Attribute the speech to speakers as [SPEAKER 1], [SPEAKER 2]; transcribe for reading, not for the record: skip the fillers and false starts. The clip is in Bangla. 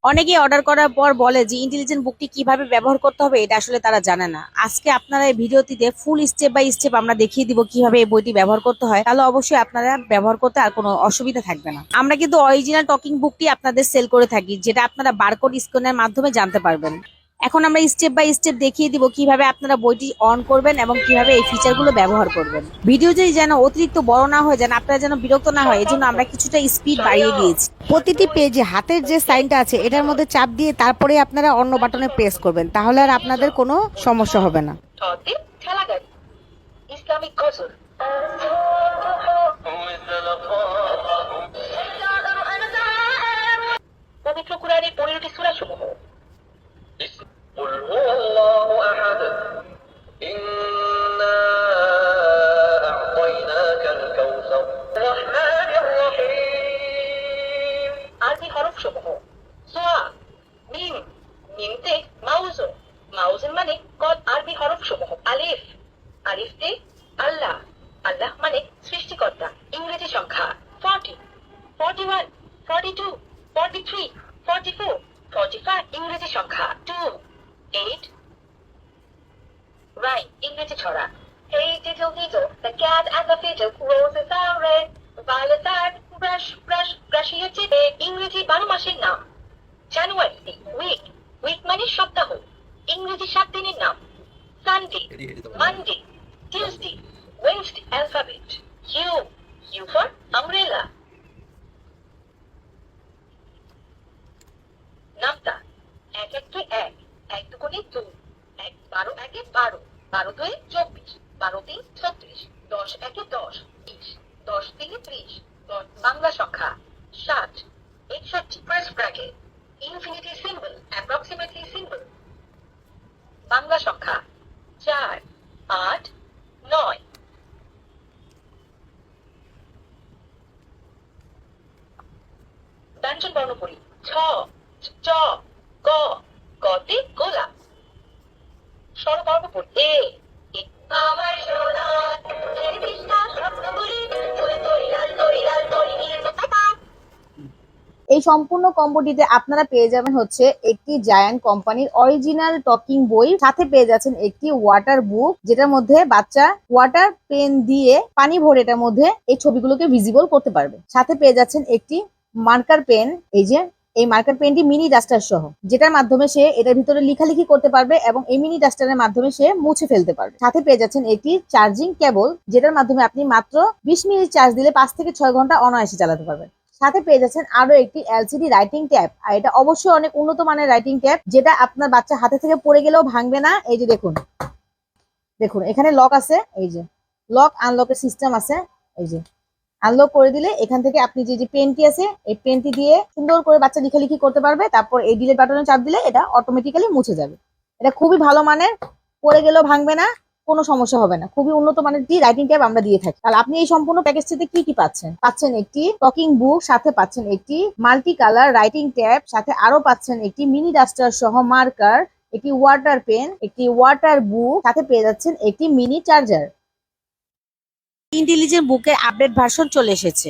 [SPEAKER 1] অনেকেই অর্ডার করার পর বলে যে ইন্টেলিজেন্ট বুকটি কিভাবে ব্যবহার করতে হবে এটা আসলে তারা জানে না। আজকে আপনারা এই ভিডিওটিতে ফুল স্টেপ বাই স্টেপ আমরা দেখিয়ে দিব কিভাবে এই বইটি ব্যবহার করতে হয়, তাহলে অবশ্যই আপনারা ব্যবহার করতে আর কোনো অসুবিধা থাকবে না। আমরা কিন্তু অরিজিনাল টকিং বুকটি আপনাদের সেল করে থাকি, যেটা আপনারা বারকোড স্ক্যানের মাধ্যমে জানতে পারবেন। এখন আমরা স্টেপ বাই স্টেপ দেখিয়ে দিব কিভাবে আপনারা বইটি অন করবেন এবং কিভাবে এই ফিচারগুলো ব্যবহার করবেন। ভিডিওটি যেন অতিরিক্ত বড় না হয়, যেন আপনারা যেন বিরক্ত না হয়, এজন্য আমরা কিছুটা স্পিড বাড়িয়ে দিয়েছি।
[SPEAKER 2] প্রতিটি পেজে হাতের যে সাইনটা আছে এটার মধ্যে চাপ দিয়ে তারপরে আপনারা অন্য বাটনে প্রেস করবেন, তাহলে আর আপনাদের কোনো সমস্যা হবে না।
[SPEAKER 3] ইসলামিক গজল পবিত্র কুরআনের 15টি সূরা সমূহ। قل هو الله أحد إنا أعطيناك الكوثر الرحمن الرحيم আরবি হরফ সমূহ। সোয়া, মিম, মিমতে মাউজুন, মাউজুন মানে কদ। আরবি হরফ সমূহ। আলিফ, আলিফতে আল্লাহ, আল্লাহ মানে সৃষ্টিকর্তা। ইংরেজি সংখ্যা 40, 41, 42, 43, 44, 45। ইংরেজি সংখ্যা 2, 8, 9। ইংরেজি ছড়া। Hey diddle diddle, the cat and the fiddle, roses are red, violets are brush, brush, brush your teeth. ইংরেজি 12 মাসের নাম। জানুয়ারি, উইক, উইক মানে সপ্তাহ। ইংরেজি 7 দিনের নাম। Sunday, Monday, Tuesday, Wednesday. Alphabet U, U for umbrella. নামতা 1 1 1, 1 2 2, 1 12 1 12, 12 2 24, 12 3 36, 10 1 10, 20, 10 3 30, 10। বাংলা সংখ্যা 60, 61। Press bracket, infinity symbol, approximately symbol. Bangla সংখ্যা 4, 8, 9। ব্যঞ্জন বর্ণপরি। ছ, চ, ক, কতে গোলাপ। স্বরবর্ণপরি। এ, আমার সোনা এর বিশ্বাস রত্নগুলি তুই তরি লাল তরি লাল তরি নীল পাতা।
[SPEAKER 1] এই সম্পূর্ণ কম্বোটিতে আপনারা পেয়ে যাবেন হচ্ছে একটি জায়ান্ট কোম্পানির অরিজিনাল টকিং বই, সাথে পেয়ে যাচ্ছেন একটি ওয়াটার বুক, যেটার মধ্যে বাচ্চা ওয়াটার পেন দিয়ে পানি ভরে এটার মধ্যে এই ছবিগুলোকে ভিজিবল করতে পারবে। সাথে পেয়ে যাচ্ছেন একটি মার্কার পেন, এই যে এই মার্কার পেনটি মিনি ডাস্টার সহ, যেটার মাধ্যমে সে এটার ভিতরে লেখালেখি করতে পারবে এবং এই মিনি ডাস্টারের মাধ্যমে সে মুছে ফেলতে পারবে। সাথে পেয়ে যাচ্ছেন একটি চার্জিং কেবল, যেটার মাধ্যমে আপনি মাত্র 20 মিনিট চার্জ দিলে 5 থেকে 6 ঘন্টা অনায়াসে চালাতে পারবেন। সাথে পেয়ে যাচ্ছেন আরো একটি এলসিডি রাইটিং ট্যাব, আর এটা অবশ্যই অনেক উন্নত মানের রাইটিং ট্যাব, যেটা আপনার বাচ্চা হাতে থেকে পড়ে গেলেও ভাঙবে না। এই যে দেখুন, দেখুন এখানে লক আছে, এই যে লক আনলকের সিস্টেম আছে। এই যে আনলক করে দিলে এখান থেকে আপনি যে পেনটি আছে এই পেনটি দিয়ে সুন্দর করে বাচ্চা লেখালেখি করতে পারবে। তারপর এই ডিলিট বাটনে চাপ দিলে এটা অটোমেটিক্যালি মুছে যাবে। এটা খুবই ভালো মানের, পড়ে গেলেও ভাঙবে না, কোনো সমস্যা হবে না। খুবই উন্নত মানের একটি রাইটিং ট্যাব আমরা দিয়ে থাকি। তাহলে আপনি এই সম্পূর্ণ প্যাকেজটিতে কি কি পাচ্ছেন? পাচ্ছেন একটি টকিং বুক, সাথে পাচ্ছেন একটি মাল্টি কালার রাইটিং ট্যাব, সাথে আরো পাচ্ছেন একটি মিনি ডাস্টার সহ মার্কার, একটি ওয়াটার পেন, একটি ওয়াটার বুক, সাথে পেয়ে যাচ্ছেন একটি মিনি চার্জার। ইন্টেলিজেন্ট বুকের আপডেট ভার্সন চলে এসেছে।